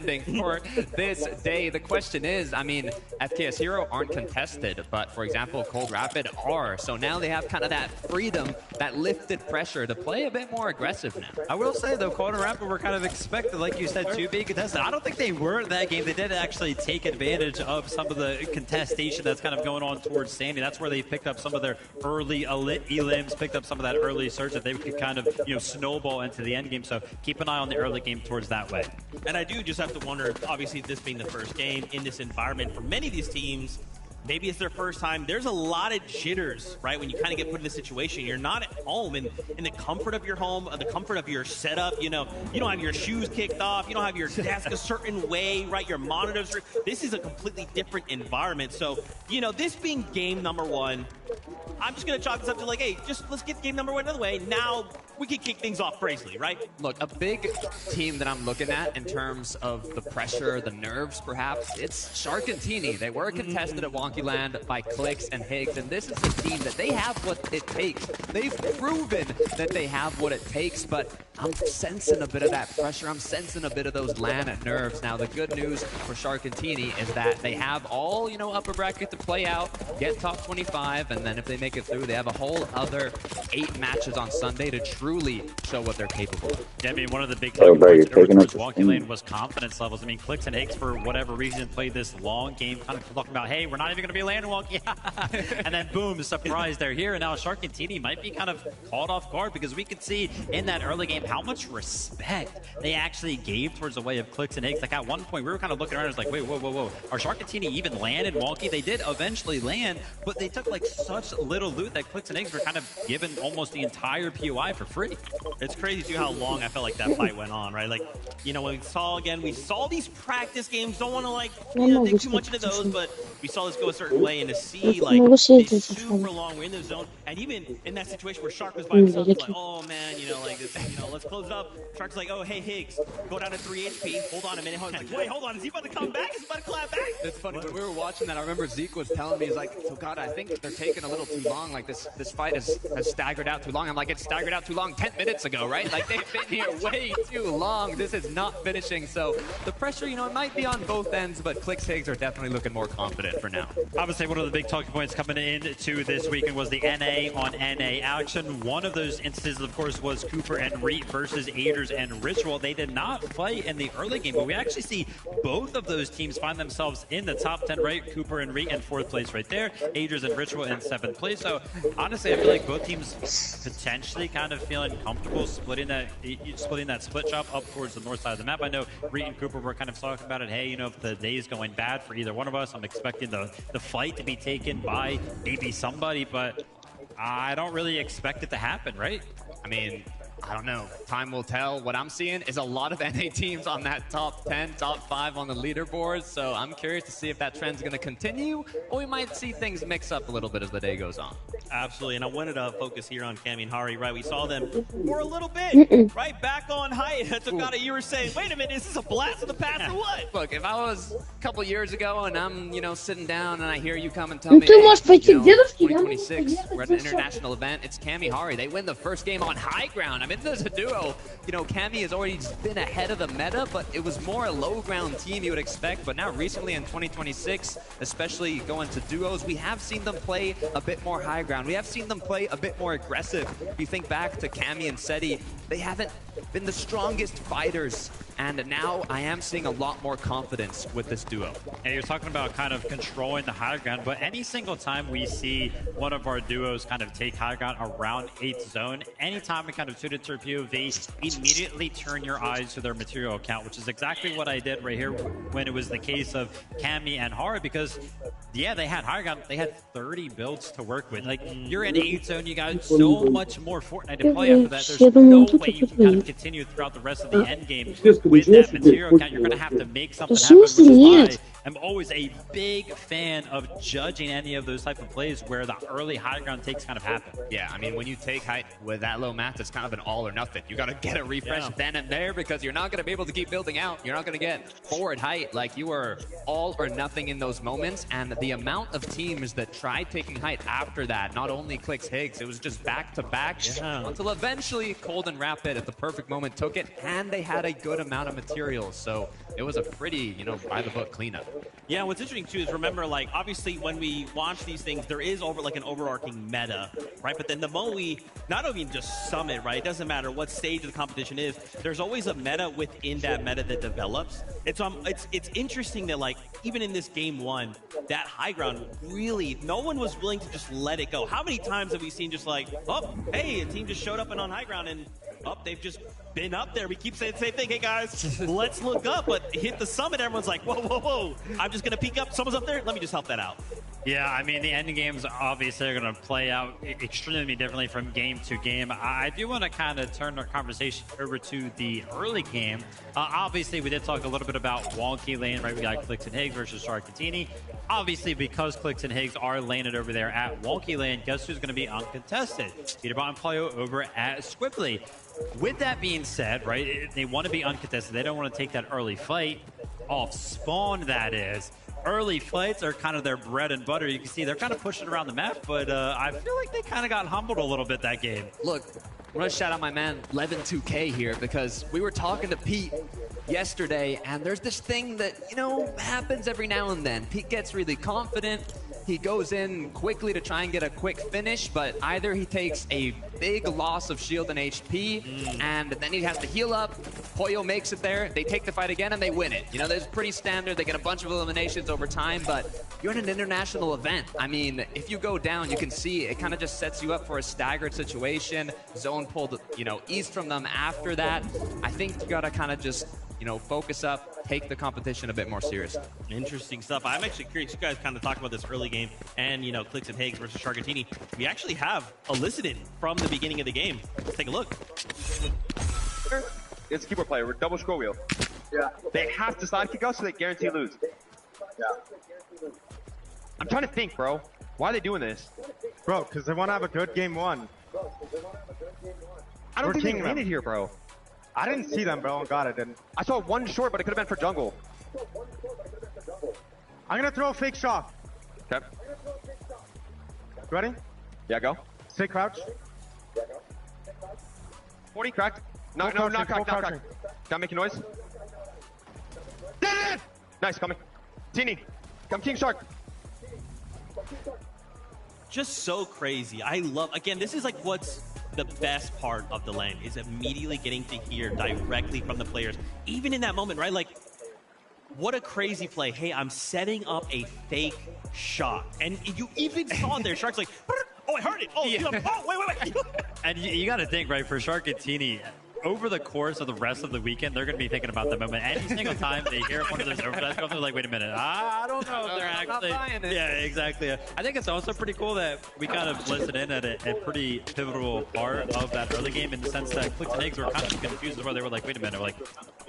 thing for this day. The question is, I mean, FKS Hero aren't contested, but for example, Cold Rapid are. So now they have kind of that freedom, that lifted pressure to play a bit more aggressive now. I will say though, Cold and Rapid were kind of expected, like you said, to be contested. I don't think they were in that game. They did actually take advantage of some of the contestation that's kind of going on towards Sandy. That's where they picked up some of their early elims, picked up some of that early surge that they could kind of, snowball into the end game. So keep an eye on the early game towards that way. And I do just have to wonder, obviously this being the first game in this environment, for many of these teams, maybe it's their first time. There's a lot of jitters, right? When you kind of get put in this situation, you're not at home in the comfort of your home, the comfort of your setup. You don't have your shoes kicked off. You don't have your desk a certain way, right? Your monitors. This is a completely different environment. So, this being game number one, I'm just going to chalk this up to like, hey, let's get game number one out of the way. Now we can kick things off crazily, right? Look, a big team that I'm looking at in terms of the pressure, the nerves, perhaps, it's Sharkantini. They were contested at Wonkyland by Clicks and Higgs, and this is a team that they have what it takes. They've proven that they have what it takes, but I'm sensing a bit of that pressure. I'm sensing a bit of those LAN nerves. Now, the good news for Sharkantini is that they have all, upper bracket to play out, get top 25, and then if they make it through, they have a whole other 8 matches on Sunday to truly show what they're capable of. Yeah, I mean, one of the big points towards Wonky Lane was confidence levels. I mean, Clicks and Higgs, for whatever reason, played this long game, kind of talking about, hey, we're not even going to be landing Wonky. And then, boom, surprise, they're here. And now Sharkantini might be kind of caught off guard because we could see in that early game how much respect they actually gave towards the way of Clicks and Higgs. Like, at one point, we were kind of looking around and was like, wait, whoa. Are Sharkantini even landed Wonky? They did eventually land, but they took, like, such little loot that Clicks and Higgs were kind of given almost the entire POI for free. It's crazy too how long I felt like that fight went on, right? Like, when we saw these practice games, don't want to dig too much into those, but we saw this go a certain way, and to see like this super long, we're in the zone, and even in that situation where Shark was by himself, like, oh man, let's close it up. Shark's like, oh hey Higgs, go down to 3 HP, hold on a minute. Like, wait, hold on, is he about to come back? Is he about to clap back? It's funny, when we were watching that, I remember Zeke was telling me, he's like, oh god, I think they're taking a little too long, like this fight has staggered out too long. I'm like, it's staggered out too long 10 minutes ago, right? Like, they've been here way too long. This is not finishing. So the pressure, it might be on both ends, but Clicks Higgs are definitely looking more confident for now. I would say one of the big talking points coming into this weekend was the NA on NA action. One of those instances, of course, was Cooper and Reet versus Aiders and Ritual. They did not play in the early game, but we actually see both of those teams find themselves in the top 10, right? Cooper and Reet in 4th place right there. Aiders and Ritual in 7th place. So honestly, I feel like both teams potentially kind of feeling comfortable splitting that split shop up towards the north side of the map. I know Reet and Cooper were kind of talking about it. Hey, if the day is going bad for either one of us, I'm expecting the fight to be taken by maybe somebody, but I don't really expect it to happen, right? I mean, I don't know. Time will tell. What I'm seeing is a lot of NA teams on that top 10, top 5 on the leaderboard. So I'm curious to see if that trend's going to continue, or we might see things mix up a little bit as the day goes on. Absolutely. And I wanted to focus here on Cammy and Hari, right? We saw them for a little bit, right? Back on height. Takata, you were saying, wait a minute, is this a blast of the past or what? Look, if I was a couple years ago and I'm, sitting down and I hear you come and tell me, hey, 2026, we're at an international event, it's Cammy Hari. They win the first game on high ground. I mean, there's a duo. Cammy has already been ahead of the meta, but it was more a low ground team you would expect. But now recently in 2026, especially going to duos, we have seen them play a bit more high ground. We have seen them play a bit more aggressive. If you think back to Cammy and Seti, they haven't been the strongest fighters. And now I am seeing a lot more confidence with this duo. And you're talking about kind of controlling the high ground, but any single time we see one of our duos kind of take high ground around 8th zone, anytime we kind of tune into a POV, immediately turn your eyes to their material account, which is exactly what I did right here when it was the case of Cammy and Hari, because yeah, they had high ground, they had 30 builds to work with. Like, you're in 8th zone, you got so much more Fortnite to play after that. There's no way you can kind of continue throughout the rest of the end game with that material account. You're going to have to make something happen, which is why I'm always a big fan of judging any of those type of plays where the early high ground takes kind of happen. Yeah, I mean, when you take height with that low math, it's kind of an all or nothing. You got to get a refresh then and there, because you're not going to be able to keep building out. You're not going to get forward height. Like, you are all or nothing in those moments. And the amount of teams that tried taking height after that, not only Clicks Higgs, it was just back to back until eventually Cold and Rapid at the perfect moment took it, and they had a good amount out of materials. So it was a pretty, by the book cleanup. Yeah, what's interesting too is remember, like, obviously when we watch these things, there is an overarching meta, right? But then the moment we not even just summit, right? It doesn't matter what stage of the competition is. There's always a meta within that meta that develops. And so it's interesting that, like, even in this game one, that high ground really, no one was willing to just let it go. How many times have we seen just like, oh, hey, a team just showed up and on high ground and they've just been up there. We keep saying the same thing. Hey, guys, let's look up. But hit the summit, everyone's like, whoa, whoa, whoa. I'm just going to peek up. Someone's up there. Let me just help that out. Yeah, I mean, the end games obviously are going to play out extremely differently from game to game. I do want to kind of turn our conversation over to the early game. Obviously, we did talk a little bit about wonky lane, right? We got Clix and Higgs versus Sharkatini. Obviously, because Clix and Higgs are landed over there at wonky lane, guess who's going to be uncontested? Peterbot and Plyo over at Squibbly. With that being said, right, they want to be uncontested. They don't want to take that early fight off spawn, that is. Early fights are kind of their bread and butter. You can see they're kind of pushing around the map, but I feel like they kind of got humbled a little bit that game. Look, I want to shout out my man, Levin2K here, because we were talking to Pete yesterday, and there's this thing that, happens every now and then. Pete gets really confident. He goes in quickly to try and get a quick finish, but either he takes a big loss of shield and HP, and then he has to heal up. Poyo makes it there. They take the fight again, and they win it. That's pretty standard. They get a bunch of eliminations over time, but you're in an international event. I mean, if you go down, you can see it kind of just sets you up for a staggered situation. Zone pulled, east from them after that. I think you got to kind of just, focus up, take the competition a bit more seriously. Interesting stuff. I'm actually curious. You guys kind of talked about this early game and, Clix and Higgs versus Sharkatini. We actually have elicited from the beginning of the game. Let's take a look. It's a keyboard player. We're double scroll wheel. Yeah. They have to side kick us so they guarantee lose. Yeah. I'm trying to think, bro. Why are they doing this? Bro, because they want to have a good game one. I don't think they landed here, bro. I didn't see them, bro. God, I didn't. I saw one short, but it could have been for jungle. I'm going to throw a fake shot. Okay. Ready? Yeah, go. Stay crouch. 40, cracked. No, not cracked, not cracked. Gotta make a noise. Nice, coming. Teeny, come King Shark. Just so crazy. I love, again, this is like what's the best part of the lane, is immediately getting to hear directly from the players. Even in that moment, right? Like, what a crazy play. Hey, I'm setting up a fake shot. And you even saw it there. Shark's like, oh, I heard it. Oh, yeah. Oh, wait. And you got to think, right, for Sharkatini, over the course of the rest of the weekend, they're going to be thinking about the moment. Any single time they hear one of those overdrives come, they're like, wait a minute, I don't know if they're actually... Yeah, exactly. I think it's also pretty cool that we kind of listened in at a pretty pivotal part of that early game, in the sense that Clix and Higgs were kind of confused as well. They were like, wait a minute, like,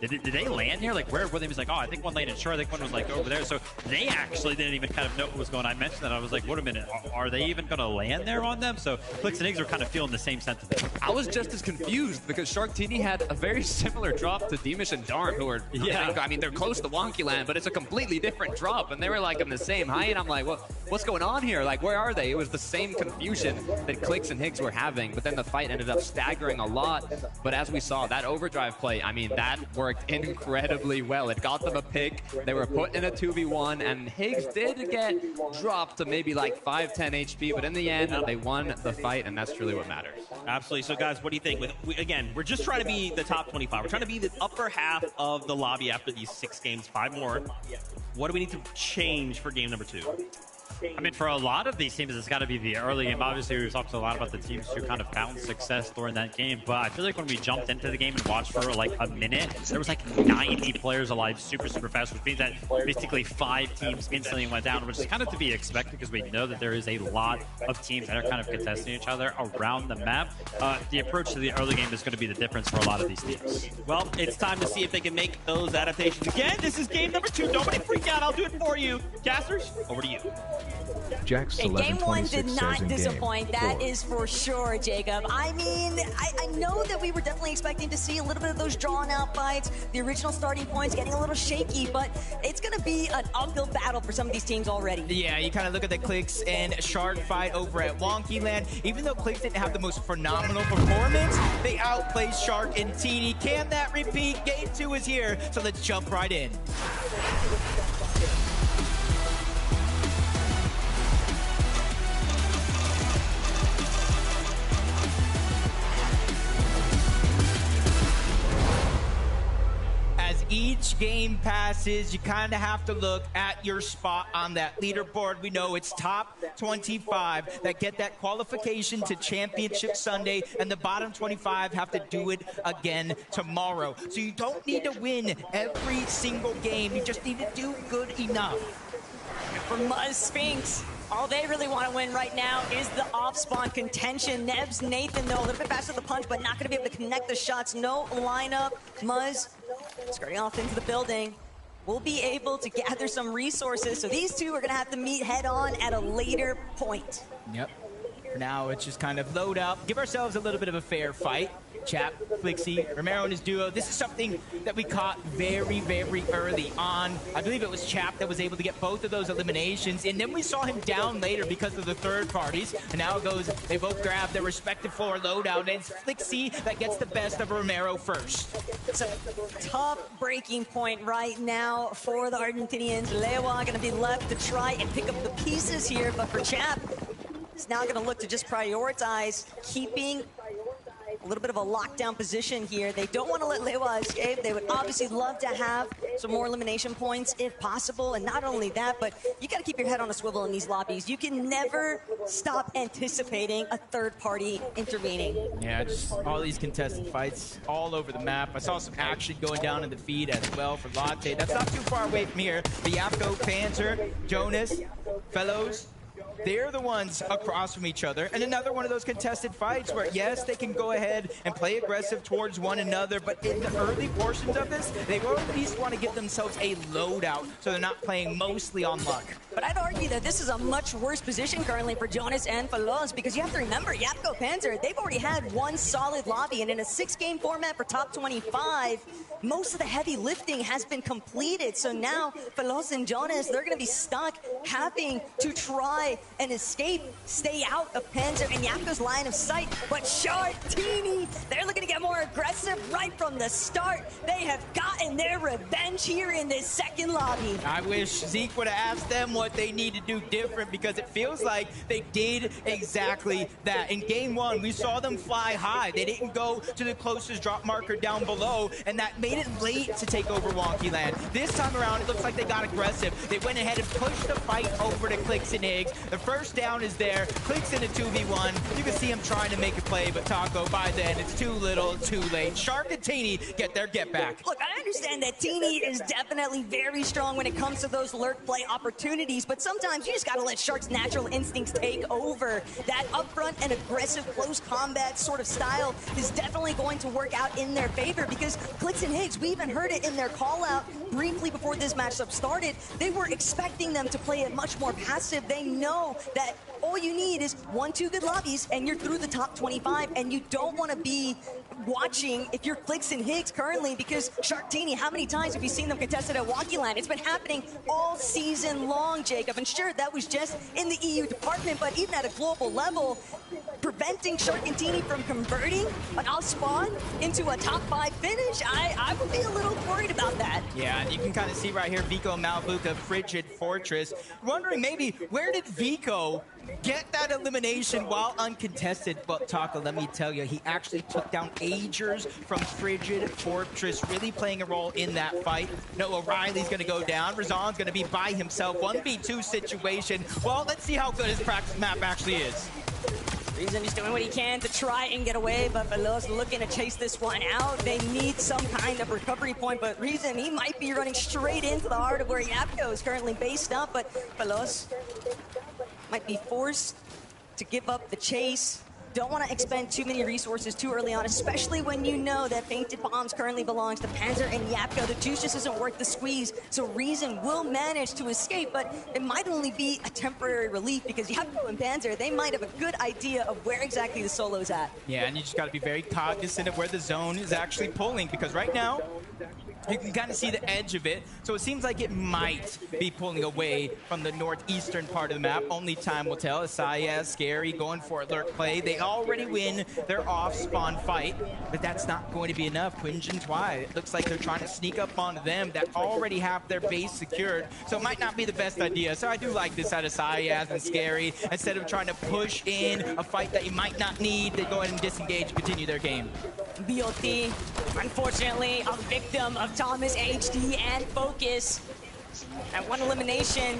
did they land here? Like, where were they? He was like, oh, I think one landed short. I think one was like over there. So they actually didn't even kind of know what was going on. I mentioned that. I was like, wait a minute, are they even going to land there on them? So Clix and Higgs were kind of feeling the same sentiment. I was just as confused because Sharkatini had a very similar drop to Demish and Darn, who are, I mean, they're close to Wonky Land, but it's a completely different drop, and they were like in the same height. I'm like, what's going on here? Like, where are they? It was the same confusion that Clix and Higgs were having, but then the fight ended up staggering a lot. But as we saw, that overdrive play, I mean, that worked incredibly well. It got them a pick. They were put in a 2v1, and Higgs did get dropped to maybe like 5-10 HP, but in the end, they won the fight, and that's truly what matters. Absolutely. So, guys, what do you think? Again, we're just trying to be the top 25. We're trying to be the upper half of the lobby after these 6 games, 5 more. What do we need to change for game number 2? I mean, for a lot of these teams, it's got to be the early game. Obviously, we've talked a lot about the teams who kind of found success during that game, but I feel like when we jumped into the game and watched for like a minute, there was like 90 players alive super fast, which means that basically 5 teams instantly went down, which is kind of to be expected because we know that there is a lot of teams that are kind of contesting each other around the map. The approach to the early game is going to be the difference for a lot of these teams. Well, it's time to see if they can make those adaptations. Again, this is game number 2. Nobody freak out. I'll do it for you. Casters, over to you. Jack's Game 1 did not disappoint, that is for sure, Jacob. I mean, I know that we were definitely expecting to see a little bit of those drawn out fights, the original starting points getting a little shaky, but it's going going to be an uphill battle for some of these teams already. Yeah, you kind of look at the Clix and Shark fight over at Wonky Land. Even though Clix didn't have the most phenomenal performance, they outplayed Shark and Teeny. Can that repeat? Game 2 is here, so let's jump right in. Each game passes, you kind of have to look at your spot on that leaderboard. We know it's top 25 that get that qualification to Championship Sunday, and the bottom 25 have to do it again tomorrow. So you don't need to win every single game. You just need to do good enough. For Muzz Sphinx, all they really want to win right now is the off-spawn contention. Nebs, Nathan, though, a little bit faster the punch, but not going to be able to connect the shots. No lineup. Muzz skirting off into the building. We'll be able to gather some resources, so these two are going to have to meet head-on at a later point. Yep. For now, it's just kind of load up, give ourselves a little bit of a fair fight. Chap, Flixie, Romero and his duo. This is something that we caught very, very early on. I believe it was Chap that was able to get both of those eliminations, and then we saw him down later because of the third parties. And now it goes, they both grab their respective floor loadout, and it's Flixie that gets the best of Romero first. It's a tough breaking point right now for the Argentinians. Lewa going to be left to try and pick up the pieces here, but for Chap, it's now going to look to just prioritize keeping a little bit of a lockdown position here. They don't want to let Lewa escape. They would obviously love to have some more elimination points if possible. And not only that, but you got to keep your head on a swivel in these lobbies. You can never stop anticipating a third party intervening. Yeah, just all these contested fights all over the map. I saw some action going down in the feed as well for Latte. That's not too far away from here. The Yapko, Panzer, Jonas, Fellows, they're the ones across from each other. And another one of those contested fights where, yes, they can go ahead and play aggressive towards one another, but in the early portions of this, they will at least want to give themselves a loadout so they're not playing mostly on luck. But I'd argue that this is a much worse position currently for Jonas and Falos, because you have to remember, Yapko Panzer, they've already had one solid lobby, and in a 6-game format for top 25, most of the heavy lifting has been completed. So now Falos and Jonas, they're going to be stuck having to try and escape, stay out of Panzer and Yapko's line of sight. But Shartini, they're looking to get more aggressive right from the start. They have gotten their revenge here in this second lobby. I wish Zeke would have asked them what they need to do different, because it feels like they did exactly that. In game 1, we saw them fly high. They didn't go to the closest drop marker down below, and that made it late to take over Wonky Land. This time around, it looks like they got aggressive. They went ahead and pushed the fight over to Clix and Higgs. The first down is there. Clix in a 2v1. You can see him trying to make a play, but Taco, by then, it's too little, too late. Shark and Teeny get their get back. Look, I understand that Teeny is definitely very strong when it comes to those lurk play opportunities, but sometimes you just gotta let Shark's natural instincts take over. That upfront and aggressive close combat sort of style is definitely going to work out in their favor, because Clix and Higgs, we even heard it in their call out briefly before this matchup started. They were expecting them to play it much more passive. They know that all you need is 1-2 good lobbies and you're through the top 25, and you don't want to be watching if you're Clix and Higgs currently, because Sharktini, how many times have you seen them contested at Wonky Land? It's been happening all season long, Jacob, and sure, that was just in the EU department, but even at a global level, preventing Sharktini from converting an off-spawn into a top 5 finish, I would be a little worried about that. Yeah, and you can kind of see right here, Vico Malbuka, Frigid Fortress. Wondering maybe, where did Vico get that elimination while uncontested? But Taco, let me tell you, he actually took down Agers from Frigid Fortress, really playing a role in that fight. No, O'Reilly's going to go down. Razan's going to be by himself. 1v2 situation. Well, let's see how good his practice map actually is. Reason is doing what he can to try and get away, but Veloz looking to chase this one out. They need some kind of recovery point, but Reason, he might be running straight into the heart of where Yapko is currently based up, but Veloz might be forced to give up the chase. Don't want to expend too many resources too early on, especially when you know that Painted Bombs currently belongs to Panzer and Yapko. The juice just isn't worth the squeeze, so Reason will manage to escape, but it might only be a temporary relief, because Yapko and Panzer, they might have a good idea of where exactly the solo's at. Yeah, and you just got to be very cognizant of where the zone is actually pulling, because right now, You can kind of see the edge of it, so it seems like it might be pulling away from the northeastern part of the map. Only time will tell. Asaya, Scary, going for alert play. They already win their off-spawn fight, but that's not going to be enough. Quinge and Twy, it looks like they're trying to sneak up onto them that already have their base secured, so it might not be the best idea. So I do like this out of Asaya and Scary. Instead of trying to push in a fight that you might not need, they go ahead and disengage and continue their game. BOT, unfortunately, a victim of Thomas, HD, and Focus. At one elimination,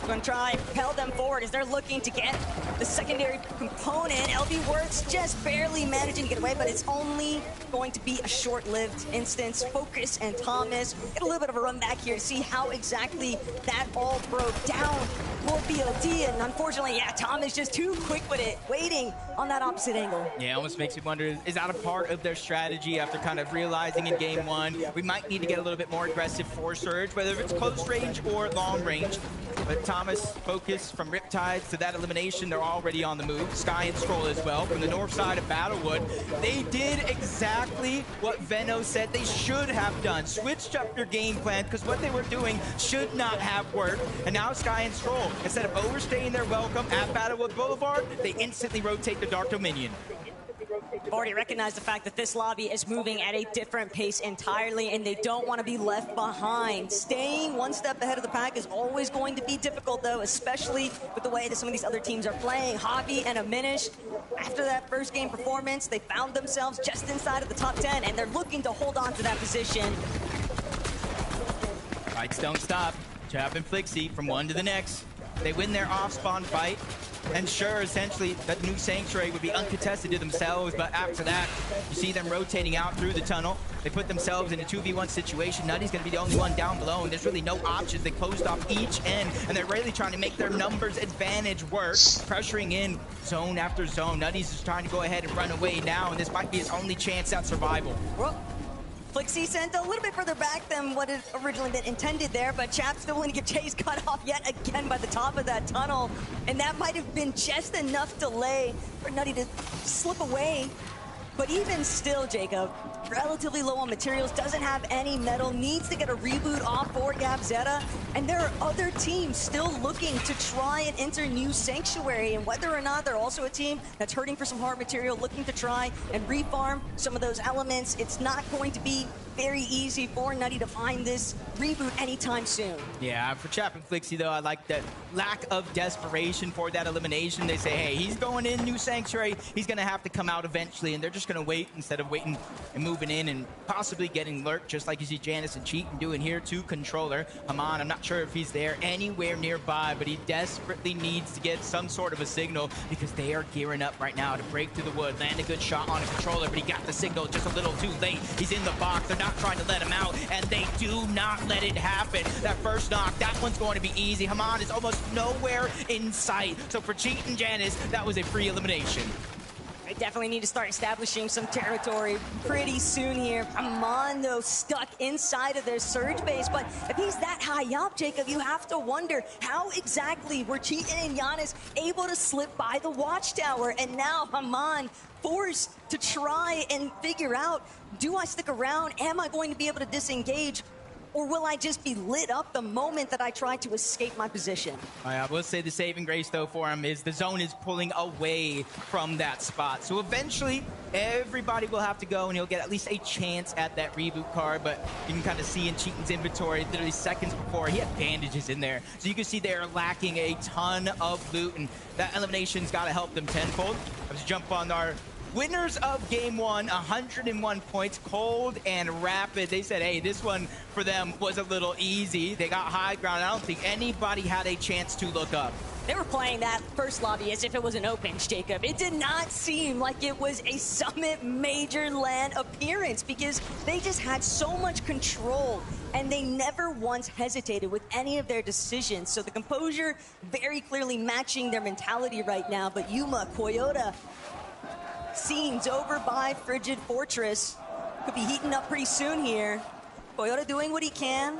we're going to try and propel them forward as they're looking to get the secondary component. LB Works just barely managing to get away, but it's only going to be a short-lived instance. Focus and Thomas get a little bit of a run back here to see how exactly that all broke down for BOD, and unfortunately, yeah, Thomas just too quick with it, waiting on that opposite angle. Yeah, it almost makes me wonder, is that a part of their strategy after kind of realizing in game one, we might need to get a little bit more aggressive for Surge, whether it's close range or long range. But Thomas, Focus from Riptides to that elimination, they're already on the move. Sky and Stroll as well from the north side of Battlewood. They did exactly what Veno said they should have done. Switched up their game plan because what they were doing should not have worked. And now Sky and Stroll, instead of overstaying their welcome at Battlewood Boulevard, they instantly rotate the Dark Dominion. I've already recognized the fact that this lobby is moving at a different pace entirely, and they don't want to be left behind. Staying one step ahead of the pack is always going to be difficult, though, especially with the way that some of these other teams are playing. Javi and Aminish, after that first game performance, they found themselves just inside of the top 10, and they're looking to hold on to that position. Fights don't stop. Chap and Flixie from one to the next. They win their off-spawn fight. And sure, essentially, that new Sanctuary would be uncontested to themselves, but after that, you see them rotating out through the tunnel. They put themselves in a 2v1 situation. Nutty's going to be the only one down below, and there's really no options. They closed off each end, and they're really trying to make their numbers advantage work, pressuring in zone after zone. Nutty's just trying to go ahead and run away now, and this might be his only chance at survival. Well, Flixie sent a little bit further back than what had originally been intended there, but Chap's still willing to get Chase cut off yet again by the top of that tunnel. And that might have been just enough delay for Nutty to slip away. But even still, Jacob, relatively low on materials, doesn't have any metal, needs to get a reboot off for Gabzetta, and there are other teams still looking to try and enter new Sanctuary, and whether or not they're also a team that's hurting for some hard material, looking to try and refarm some of those elements, it's not going to be very easy for Nutty to find this reboot anytime soon. Yeah, for Chap and Flixie, though, I like that lack of desperation for that elimination. They say, hey, he's going in new Sanctuary, he's going to have to come out eventually, and they're just going to wait instead of waiting and moving in and possibly getting lurked, just like you see Janice and Cheatin doing here to Controller. Haman, I'm not sure if he's there anywhere nearby, but he desperately needs to get some sort of a signal because they are gearing up right now to break through the wood, land a good shot on a Controller, but he got the signal just a little too late. He's in the box. They're not trying to let him out, and they do not let it happen. That first knock, that one's going to be easy. Haman is almost nowhere in sight. So for Cheat and Janice, that was a free elimination. They definitely need to start establishing some territory pretty soon here. Haman, though, stuck inside of their Surge base, but if he's that high up, Jacob, you have to wonder how exactly were Cheatin and Giannis able to slip by the Watchtower, and now Haman forced to try and figure out, do I stick around? Am I going to be able to disengage? Or will I just be lit up the moment that I try to escape my position? I will say the saving grace, though, for him is the zone is pulling away from that spot. So eventually, everybody will have to go, and he'll get at least a chance at that reboot card. But you can kind of see in Cheatin's inventory, literally seconds before, he had bandages in there. So you can see they're lacking a ton of loot, and that elimination's got to help them tenfold. Let's jump on our winners of game one, 101 points, Cold and Rapid. They said, hey, this one for them was a little easy. They got high ground. I don't think anybody had a chance to look up. They were playing that first lobby as if it was an opens, Jacob. It did not seem like it was a Summit Major LAN appearance because they just had so much control and they never once hesitated with any of their decisions. So the composure very clearly matching their mentality right now. But Yuma, Koyota, scenes over by Frigid Fortress. Could be heating up pretty soon here. Koyota doing what he can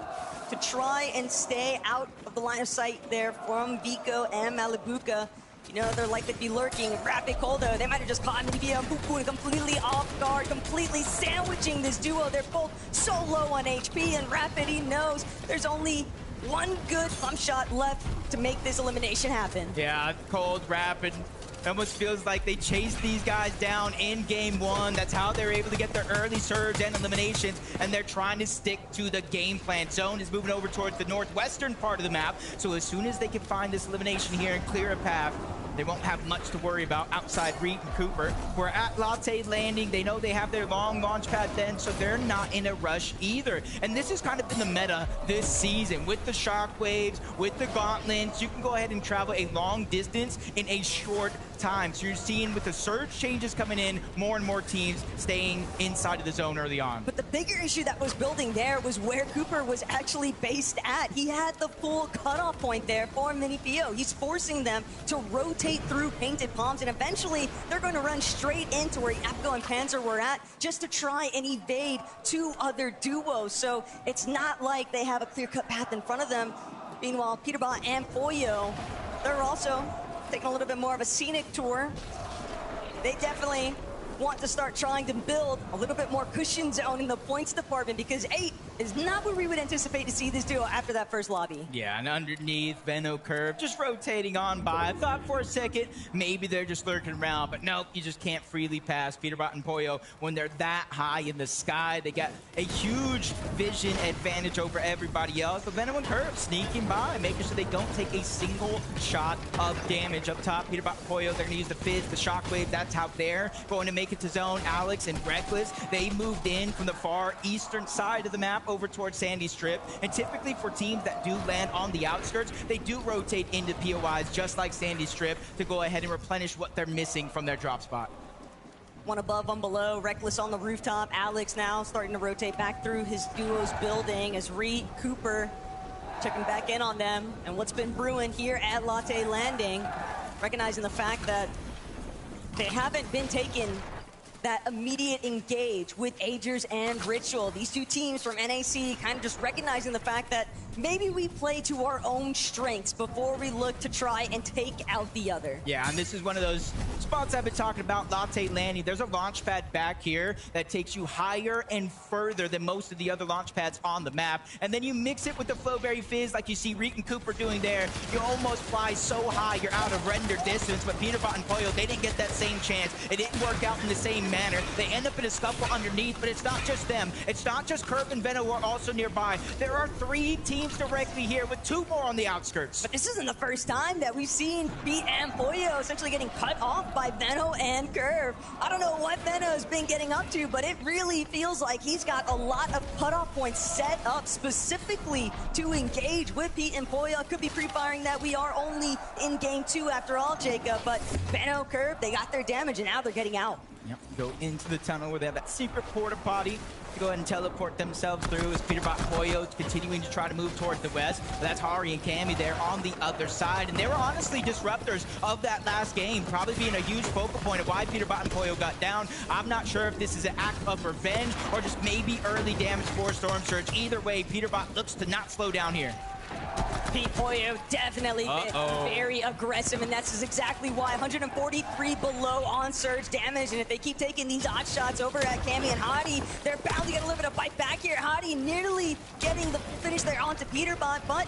to try and stay out of the line of sight there from Vico and Malibuca. You know, they're likely to be lurking. Rapid Coldo, they might have just caught Mini and Pupu completely off guard, completely sandwiching this duo. They're both so low on HP, and Rapid, he knows there's only one good pump shot left to make this elimination happen. Yeah, Cold, Rapid. It almost feels like they chased these guys down in game one. That's how they're able to get their early surge and eliminations, and they're trying to stick to the game plan. Zone is moving over towards the northwestern part of the map, so as soon as they can find this elimination here and clear a path, they won't have much to worry about outside Reed and Cooper. We're at Latte Landing. They know they have their long launch pad then, so they're not in a rush either. And this has kind of been the meta this season. With the shockwaves, with the gauntlets, you can go ahead and travel a long distance in a short time. So you're seeing with the surge changes coming in, more and more teams staying inside of the zone early on. But the bigger issue that was building there was where Cooper was actually based at. He had the full cutoff point there for Mini Pio. He's forcing them to rotate through Painted Palms, and eventually they're going to run straight into where Yapko and Panzer were at just to try and evade two other duos. So it's not like they have a clear-cut path in front of them. Meanwhile, Peterbot and Pollo, they're also taking a little bit more of a scenic tour. They definitely want to start trying to build a little bit more cushion zone in the points department, because 8 is not where we would anticipate to see this duo after that first lobby. Yeah, and underneath, Venno Curve just rotating on by. I thought for a second maybe they're just lurking around, but nope, you just can't freely pass Peterbot and Pollo when they're that high in the sky. They got a huge vision advantage over everybody else. But Venno and Curve sneaking by, making sure they don't take a single shot of damage. Up top, Peterbot and Pollo, they're going to use the Fizz, the Shockwave. That's how they're going to make it to zone. Alex and Reckless, they moved in from the far eastern side of the map over towards Sandy Strip. And typically for teams that do land on the outskirts, they do rotate into POIs just like Sandy Strip to go ahead and replenish what they're missing from their drop spot. One above, one below. Reckless on the rooftop. Alex now starting to rotate back through his duo's building as Reed, Cooper checking back in on them. And what's been brewing here at Latte Landing, recognizing the fact that they haven't been taking that immediate engage with Agers and Ritual. These two teams from NAC kind of just recognizing the fact that maybe we play to our own strengths before we look to try and take out the other. Yeah, and this is one of those spots I've been talking about, Latte Landing. There's a launch pad back here that takes you higher and further than most of the other launch pads on the map. And then you mix it with the Flowberry Fizz like you see Reek and Cooper doing there. You almost fly so high you're out of render distance, but Peterbot and Pollo, they didn't get that same chance. It didn't work out in the same manner. They end up in a scuffle underneath, but it's not just them. It's not just Curve and Venno who are also nearby. There are 3 teams directly here with 2 more on the outskirts. But this isn't the first time that we've seen Beat and Pollo essentially getting cut off by Venno and Curve. I don't know what Venno's been getting up to, but it really feels like he's got a lot of cutoff points set up specifically to engage with Pete and Pollo. Could be pre-firing that. We are only in game 2 after all, Jacob, but Venno, Curve, they got their damage and now they're getting out. Yep, go into the tunnel where they have that secret porta potty to go ahead and teleport themselves through as Peterbot and Pollo continuing to try to move towards the west. But that's Hari and Cammy there on the other side. And they were honestly disruptors of that last game, probably being a huge focal point of why Peterbot and Pollo got down. I'm not sure if this is an act of revenge or just maybe early damage for Storm Surge. Either way, Peterbot looks to not slow down here. Pete Pollo definitely very aggressive, and that's exactly why 143 below on surge damage. And if they keep taking these odd shots over at Cammy and Hadi, they're bound to get a little bit of bite back here. Hadi nearly getting the finish there onto Peterbot, but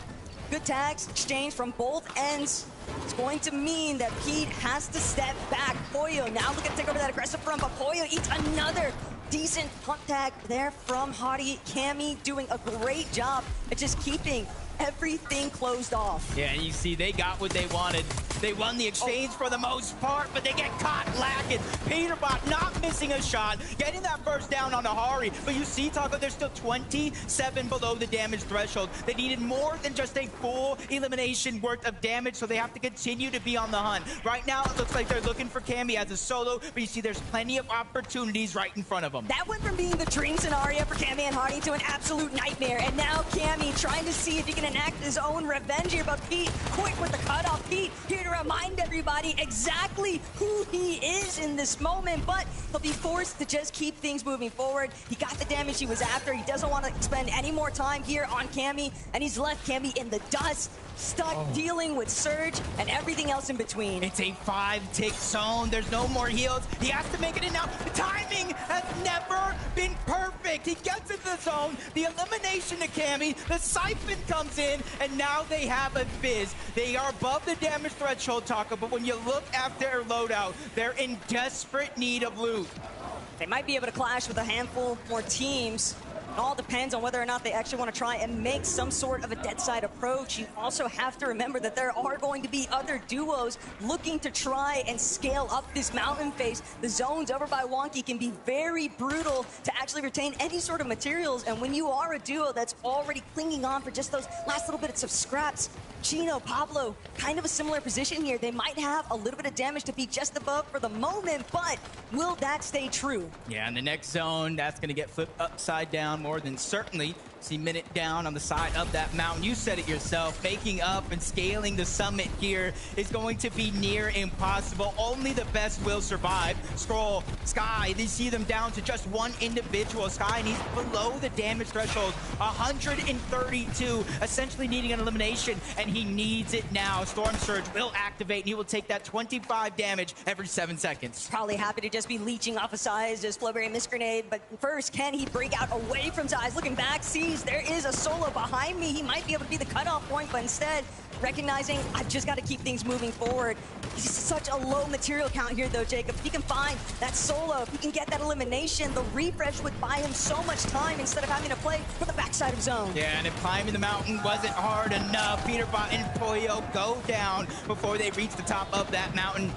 good tags exchange from both ends. It's going to mean that Pete has to step back. Pollo now looking to take over that aggressive front, but Pollo eats another decent pump tag there from Hadi. Cammy doing a great job at just keeping everything closed off. Yeah, and you see they got what they wanted. They won the exchange for the most part, but they get caught lacking. Peterbot not missing a shot, getting that first down on Ahari. But you see, Taco, they're still 27 below the damage threshold. They needed more than just a full elimination worth of damage, so they have to continue to be on the hunt. Right now, it looks like they're looking for Cammy as a solo, but you see there's plenty of opportunities right in front of them. That went from being the dream scenario for Cammy and Hadi to an absolute nightmare. And now Cammy trying to see if he can enact his own revenge here, but Pete, quick with the cutoff. Pete here to remind everybody exactly who he is in this moment, but he'll be forced to just keep things moving forward. He got the damage he was after. He doesn't want to spend any more time here on Cammy, and he's left Cammy in the dust, stuck dealing with Surge and everything else in between. It's a 5-tick zone. There's no more heals. He has to make it in now. The timing has never been perfect. He gets into the zone. The elimination to Cammy. The Siphon comes in, and now they have a Fizz. They are above the damage threshold, Taco, but when you look at their loadout, they're in desperate need of loot. They might be able to clash with a handful more teams. It all depends on whether or not they actually want to try and make some sort of a dead side approach. You also have to remember that there are going to be other duos looking to try and scale up this mountain phase. The zones over by Wonky can be very brutal to actually retain any sort of materials, and when you are a duo that's already clinging on for just those last little bits of scraps, Chino, Pablo, kind of a similar position here. They might have a little bit of damage to be just above for the moment, but will that stay true? Yeah, in the next zone, that's going to get flipped upside down more than certainly. See Minute down on the side of that mountain. You said it yourself. Making up and scaling the summit here is going to be near impossible. Only the best will survive. Scroll, Sky, they see them down to just one individual. Sky, and he's below the damage threshold. 132, essentially needing an elimination, and he needs it now. Storm Surge will activate, and he will take that 25 damage every 7 seconds. Probably happy to just be leeching off of Size, just Flowberry Mist Grenade, but first, can he break out away from Size? Looking back, sees there is a solo behind me. He might be able to be the cutoff point, but instead, recognizing I've just got to keep things moving forward. He's such a low material count here, though, Jacob. If he can find that solo, if he can get that elimination, the refresh would buy him so much time instead of having to play for the backside of zone. Yeah, and if climbing the mountain wasn't hard enough, Peterbot and Pollo go down before they reach the top of that mountain.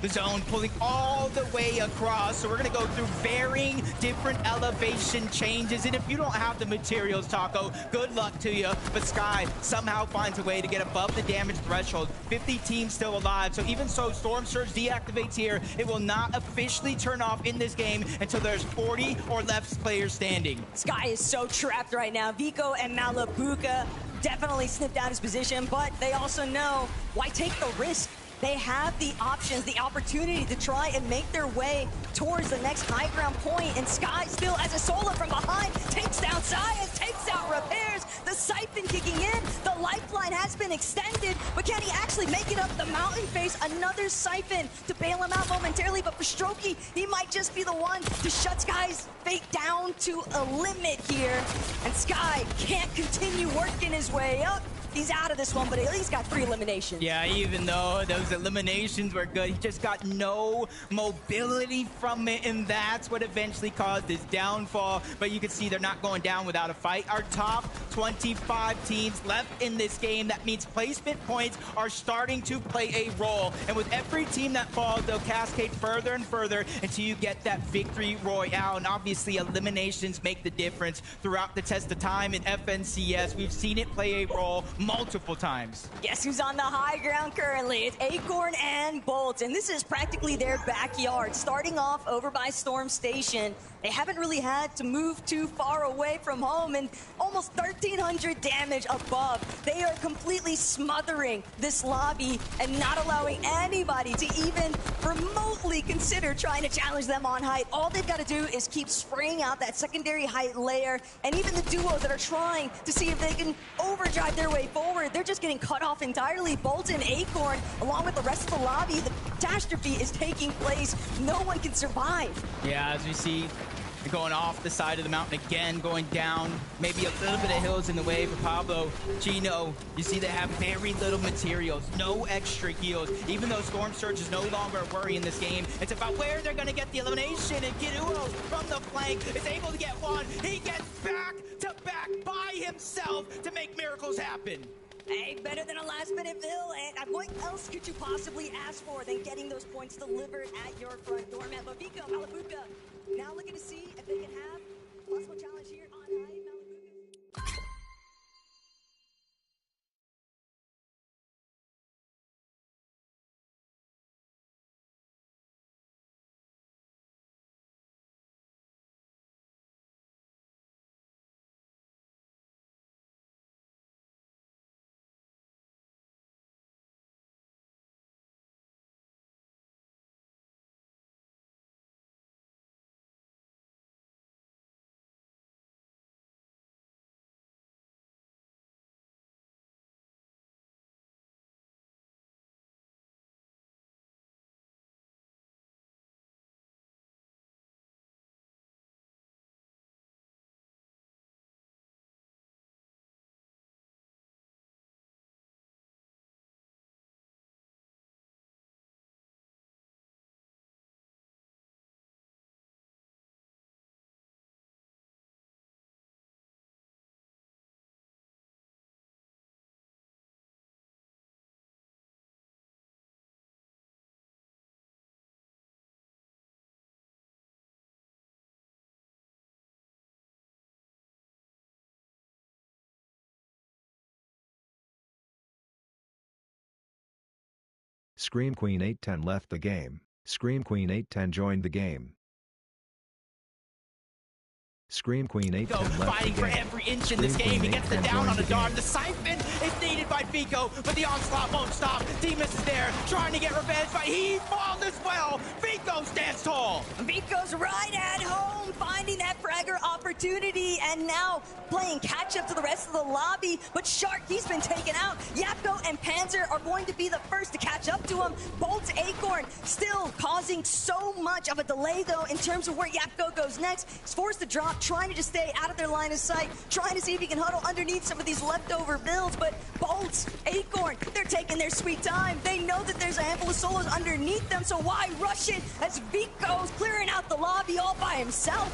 The zone pulling all the way across, so we're gonna go through varying different elevation changes, and if you don't have the materials, Taco, good luck to you, but Sky somehow finds a way to get above the damage threshold. 50 teams still alive, so even so, Storm Surge deactivates here. It will not officially turn off in this game until there's 40 or less players standing. Sky is so trapped right now. Vico and Malabuka definitely sniffed out his position, but they also know why take the risk. They have the options, the opportunity to try and make their way towards the next high ground point, and Sky still as a solo from behind takes down Science, takes out Repairs, the Siphon kicking in, the lifeline has been extended, but can he actually make it up the mountain face? Another Siphon to bail him out momentarily, but for Strokey, he might just be the one to shut Sky's fate down to a limit here, and Sky can't continue working his way up. He's out of this one, but at least got 3 eliminations. Yeah, even though those eliminations were good, he just got no mobility from it, and that's what eventually caused his downfall. But you can see they're not going down without a fight. Our top 25 teams left in this game. That means placement points are starting to play a role. And with every team that falls, they'll cascade further and further until you get that victory royale. And obviously, eliminations make the difference throughout the test of time in FNCS. We've seen it play a role multiple times. Guess who's on the high ground currently? It's Acorn and Bolt, and this is practically their backyard. Starting off over by Storm Station, they haven't really had to move too far away from home, and almost 1,300 damage above. They are completely smothering this lobby and not allowing anybody to even remotely consider trying to challenge them on height. All they've got to do is keep spraying out that secondary height layer, and even the duos that are trying to see if they can overdrive their way forward, they're just getting cut off entirely. Bolt and Acorn, along with the rest of the lobby, the catastrophe is taking place. No one can survive. Yeah, as we see, they're going off the side of the mountain again, going down. Maybe a little bit of hills in the way for Pablo. Chino, you see they have very little materials, no extra heals. Even though Storm Surge is no longer a worry in this game, it's about where they're going to get the elimination. And Kiruo from the flank is able to get one. He gets back to back by himself to make miracles happen. Hey, better than a last-minute fill, and what else could you possibly ask for than getting those points delivered at your front door, man? But Vico, Malabuka, now looking to see if they can have a possible challenge here on Malabuka. Scream Queen 810 left the game. Scream Queen 810 joined the game. Scream Queen 810 left fighting the for game. every inch in this game. He gets the down on the dart. The siphon is needed by Vico, but the onslaught won't stop. Demus is there, trying to get revenge, but he falls as well. Vico stands tall. Vico's right at home, finding that fragger opportunity, and now playing catch up to the rest of the lobby. But Shark, he's been taken out. Yapko and Panzer are going to be the first to catch up to him. Bolt Acorn still causing so much of a delay, though, in terms of where Yapko goes next. He's forced to drop, trying to just stay out of their line of sight, trying to see if he can huddle underneath some of these leftover builds, but Bolts, Acorn, they're taking their sweet time. They know that there's a handful of solos underneath them, so why rush it as Vico's clearing out the lobby all by himself?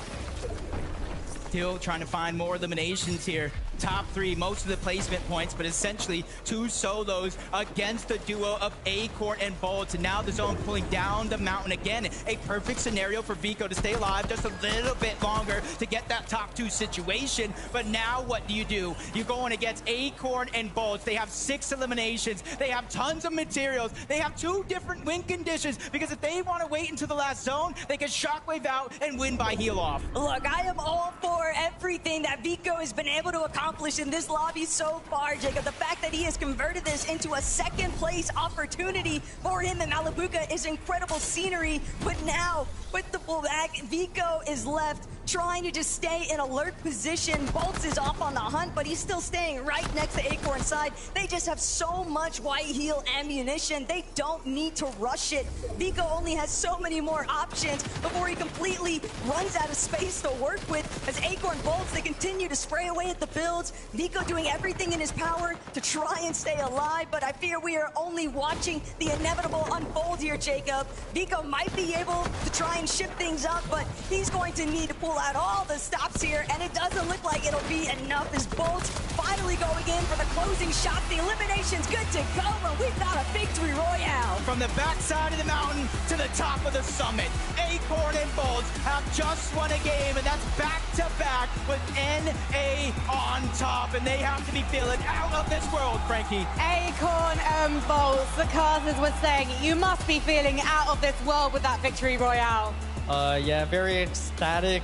Still trying to find more eliminations here. Top 3, most of the placement points, but essentially 2 solos against the duo of Acorn and Bolts. And now the zone pulling down the mountain again. A perfect scenario for Vico to stay alive just a little bit longer to get that top 2 situation. But now what do? You're going against Acorn and Bolts. They have 6 eliminations. They have tons of materials. They have 2 different win conditions, because if they want to wait until the last zone, they can shockwave out and win by heal off. Look, I am all for everything that Vico has been able to accomplish in this lobby so far, Jacob. The fact that he has converted this into a second place opportunity for him in Malabuka is incredible scenery. But now, with the pullback, Vico is left trying to just stay in alert position. Bolts is off on the hunt, but he's still staying right next to Acorn's side. They just have so much white heal ammunition. They don't need to rush it. Vico only has so many more options before he completely runs out of space to work with. As Acorn Bolts, they continue to spray away at the builds. Vico doing everything in his power to try and stay alive, but I fear we are only watching the inevitable unfold here, Jacob. Vico might be able to try and shift things up, but he's going to need to pull out all the stops here, and it doesn't look like it'll be enough as Bolts finally going in for the closing shot. The elimination's good to go, and we've got a victory royale. From the backside of the mountain to the top of the summit, Acorn and Bolts have just won a game, and that's back-to-back with NA on top, and they have to be feeling out of this world, Frankie. Acorn and Bolts, the casters were saying, you must be feeling out of this world with that victory royale. Yeah, very ecstatic.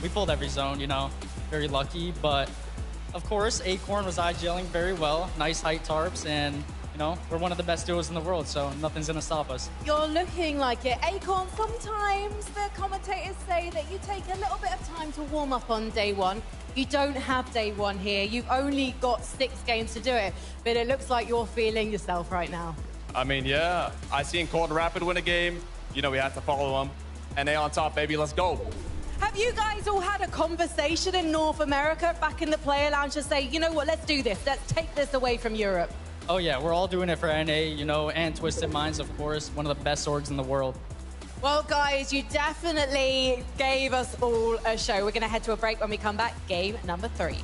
We pulled every zone, you know, very lucky. But of course, Acorn was IGLing very well. Nice height tarps, and you know, we're one of the best duos in the world, so nothing's gonna stop us. You're looking like it. Acorn, sometimes the commentators say that you take a little bit of time to warm up on day 1. You don't have day 1 here. You've only got 6 games to do it, but it looks like you're feeling yourself right now. I mean, yeah, I seen Cold Rapid win a game. You know, we had to follow them. And they on top, baby, let's go. Have you guys all had a conversation in North America back in the player lounge to say, you know what, let's do this. Let's take this away from Europe. Oh yeah, we're all doing it for NA, you know, and Twisted Minds, of course, one of the best orgs in the world. Well, guys, you definitely gave us all a show. We're going to head to a break. When we come back, game number 3.